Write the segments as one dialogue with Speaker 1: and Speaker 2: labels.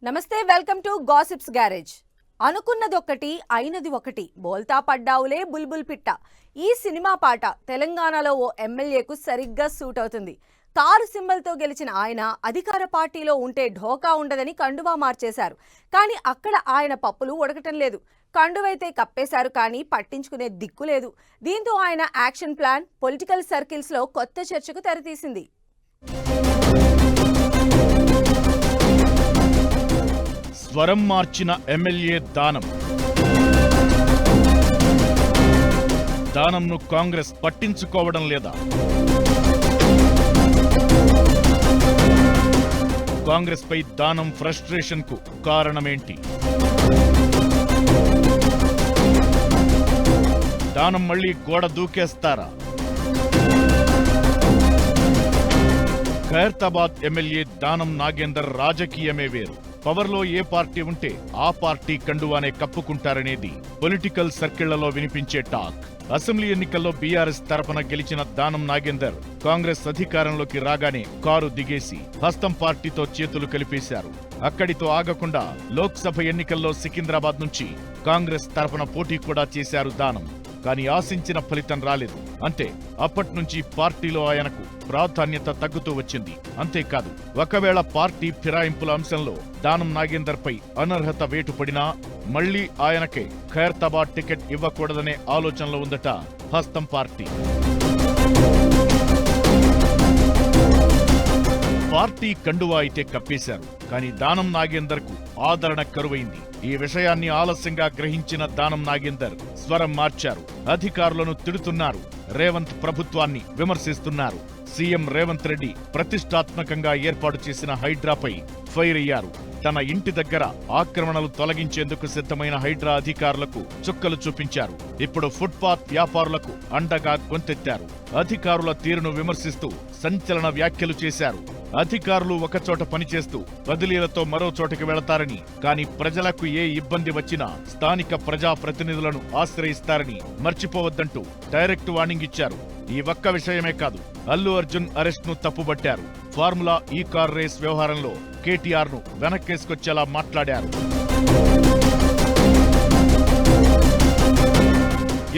Speaker 1: నమస్తే, welcome to gossips garage. అనుకున్నదొక్కటి అయినది ఒకటి, బోల్తా పడ్డావులే బుల్బుల్ పిట్ట. ఈ సినిమా పాట తెలంగాణలో ఓ ఎమ్మెల్యేకు సరిగ్గా సూట్ అవుతుంది. కారు సింబల్తో గెలిచిన ఆయన అధికార పార్టీలో ఉంటే ఢోకా ఉండదని కండువా మార్చేశారు. కానీ అక్కడ ఆయన పప్పులు ఉడకటం లేదు. కండువైతే కప్పేశారు కానీ పట్టించుకునే దిక్కు లేదు. దీంతో ఆయన యాక్షన్ ప్లాన్ పొలిటికల్ సర్కిల్స్లో కొత్త చర్చకు తెరతీసింది.
Speaker 2: స్వరం మార్చిన ఎమ్మెల్యే దానంను కాంగ్రెస్ పట్టించుకోవడం లేదా? కాంగ్రెస్ పై దానం ఫ్రస్ట్రేషన్ కు కారణమేంటి? దానం మళ్లీ గోడ దూకేస్తారా? ఖైరతాబాద్ ఎమ్మెల్యే దానం నాగేందర్ రాజకీయమే వేరు. పవర్లో ఏ పార్టీ ఉంటే ఆ పార్టీ కండువానే కప్పుకుంటారనేది పొలిటికల్ సర్కిళ్లలో వినిపించే టాక్. అసెంబ్లీ ఎన్నికల్లో బీఆర్ఎస్ తరపున గెలిచిన దానం నాగేందర్ కాంగ్రెస్ అధికారంలోకి రాగానే కారు దిగేసి హస్తం పార్టీతో చేతులు కలిపేశారు. అక్కడితో ఆగకుండా లోక్సభ ఎన్నికల్లో సికింద్రాబాద్ నుంచి కాంగ్రెస్ తరపున పోటీ కూడా చేశారు దానం. కానీ ఆశించిన ఫలితం రాలేదు. అంతే, అప్పట్నుంచి పార్టీలో ఆయనకు ప్రాధాన్యత తగ్గుతూ వచ్చింది. అంతేకాదు, ఒకవేళ పార్టీ ఫిరాయింపుల అంశంలో దానం నాగేందర్ పై అనర్హత వేటు పడినా మళ్లీ ఆయనకే ఖైరతాబాద్ టికెట్ ఇవ్వకూడదనే ఆలోచనలో ఉందట హస్తం పార్టీ. పార్టీ కండువా అయితే కప్పేశారు, కానీ దానం నాగేందర్ కు ఆదరణ కరువైంది. ఈ విషయాన్ని ఆలస్యంగా గ్రహించిన దానం నాగేందర్ స్వరం మార్చారు. అధికారులను తిడుతున్నారు, రేవంత్ ప్రభుత్వాన్ని విమర్శిస్తున్నారు. సీఎం రేవంత్ రెడ్డి ప్రతిష్టాత్మకంగా ఏర్పాటు చేసిన హైడ్రాపై ఫైర్ అయ్యారు. తన ఇంటి దగ్గర ఆక్రమణలు తొలగించేందుకు సిద్ధమైన హైడ్రా అధికారులకు చుక్కలు చూపించారు. ఇప్పుడు ఫుట్పాత్ వ్యాపారులకు అండగా గొంతెత్తారు. అధికారుల తీరును విమర్శిస్తూ సంచలన వ్యాఖ్యలు చేశారు. అధికారులు ఒకచోట పనిచేస్తూ బదిలీలతో మరో చోటకి వెళతారని, కానీ ప్రజలకు ఏ ఇబ్బంది వచ్చినా స్థానిక ప్రజాప్రతినిధులను ఆశ్రయిస్తారని మర్చిపోవద్దంటూ డైరెక్ట్ వార్నింగ్ ఇచ్చారు. ఈ ఒక్క విషయమే కాదు, అల్లు అర్జున్ అరెస్ట్ ను తప్పుబట్టారు. ఫార్ములా ఈ కార్ రేస్ వ్యవహారంలో కేటీఆర్ ను వెనక్కేసుకొచ్చేలా మాట్లాడారు.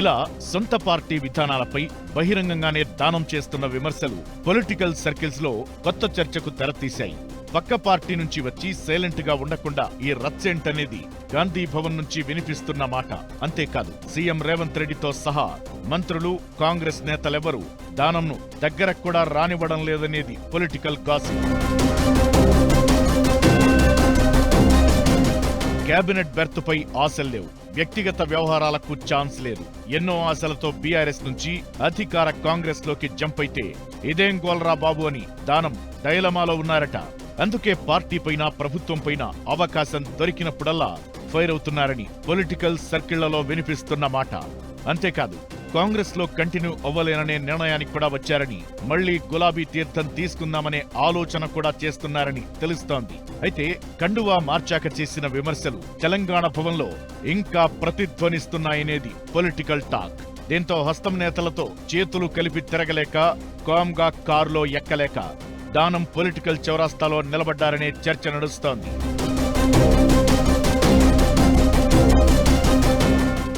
Speaker 2: ఇలా సొంత పార్టీ విధానాలపై బహిరంగంగానే దానం చేస్తున్న విమర్శలు పొలిటికల్ సర్కిల్స్ లో కొత్త చర్చకు తెరతీశాయి. పక్క పార్టీ నుంచి వచ్చి సైలెంట్ గా ఉండకుండా ఈ రచ్చేంటనేది గాంధీ భవన్ నుంచి వినిపిస్తున్న మాట. అంతేకాదు, సీఎం రేవంత్ రెడ్డితో సహా మంత్రులు, కాంగ్రెస్ నేతలెవరూ దానంను దగ్గరకు కూడా రానివ్వడం లేదనేది పొలిటికల్ గాసిప్. కేబినెట్ బెర్త్పై ఆశల్లేవు, వ్యక్తిగత వ్యవహారాలకు ఛాన్స్ లేదు. ఎన్నో ఆశలతో బీఆర్ఎస్ నుంచి అధికార కాంగ్రెస్ లోకి జంప్ అయితే ఇదేం గోల్రా బాబు అని దానం డైలమాలో ఉన్నారట. అందుకే పార్టీ పైన, ప్రభుత్వం పైన అవకాశం దొరికినప్పుడల్లా ఫైర్ అవుతున్నారని పొలిటికల్ సర్కిళ్లలో వినిపిస్తున్న మాట. అంతేకాదు, కాంగ్రెస్ లో కంటిన్యూ అవ్వలేననే నిర్ణయానికి కూడా వచ్చారని, మళ్లీ గులాబీ తీర్థం తీసుకుందామనే ఆలోచన కూడా చేస్తున్నారని తెలుస్తోంది. అయితే కండువా మార్చాక చేసిన విమర్శలు తెలంగాణ భవన్లో ఇంకా ప్రతిధ్వనిస్తున్నాయనేది పొలిటికల్ టాక్. దీంతో హస్తం నేతలతో చేతులు కలిపి తిరగలేక, కామ్గా కారులో ఎక్కలేక దానం పొలిటికల్ చౌరాస్తాలో నిలబడ్డారనే చర్చ నడుస్తోంది.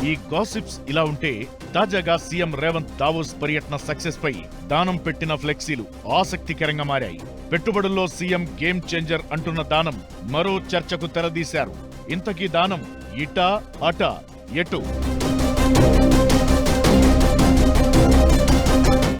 Speaker 2: ఈ గాసిప్స్ ఇలా ఉంటే, తాజాగా సీఎం రేవంత్ దావోస్ పర్యటన సక్సెస్ పై దానం పెట్టిన ఫ్లెక్సీలు ఆసక్తికరంగా మారాయి. పెట్టుబడుల్లో సీఎం గేమ్ చేంజర్ అంటున్న దానం మరో చర్చకు తెరదీశారు. ఇంతకీ దానం ఇటా అటా ఎటు?